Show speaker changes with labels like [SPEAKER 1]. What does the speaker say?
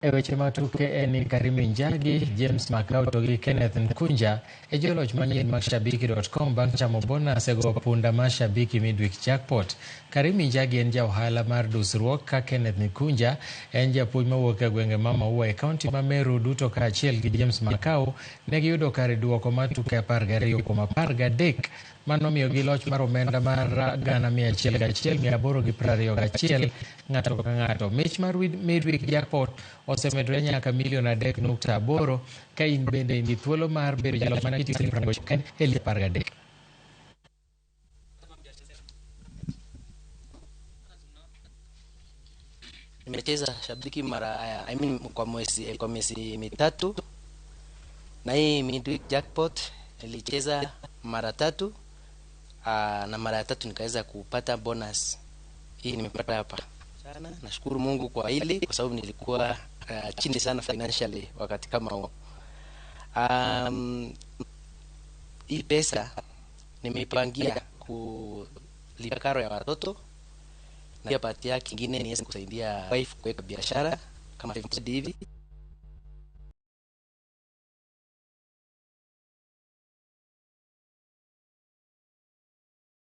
[SPEAKER 1] Eweche matuke eni Karimi Njagi, James Makau togi Kenneth Nkunja, ejoloch manyien mag Shabiki.com bang' chamo bonus ego punda mar Shabiki midweek jackpot. Karimi Njagi en ja ohala mar dusruok ka Kenneth Nkunja en japuonj mawuok e gwenge ma Maua e kaunti ma Meru duto kaachiel gi James Makau ne giyudo kare duoko mar tuke 12-13 manomiyo gi loch mar omenda mar Ghana101,821 ng'ato ka ng'ato. Mich mar midweek jackpot osemedore nyaka $3.8 ka in bende indi thuolo mar bedo jaloch mana kitiyo siling 13.
[SPEAKER 2] Nimecheza Shabiki kwa mwezi mitatu, na hii midweek jackpot nilicheza mara 3 na mara 3 nikaweza kupata bonus. Hii nimepata hapa sana. Nashukuru Mungu kwa hili kwa sababu nilikuwa chini sana financially wakati kama huo. Hii pesa nimeipangia kulipa karo ya watoto na pia pati yake nyingine niweze kusaidia wife kuweka biashara kama hivi.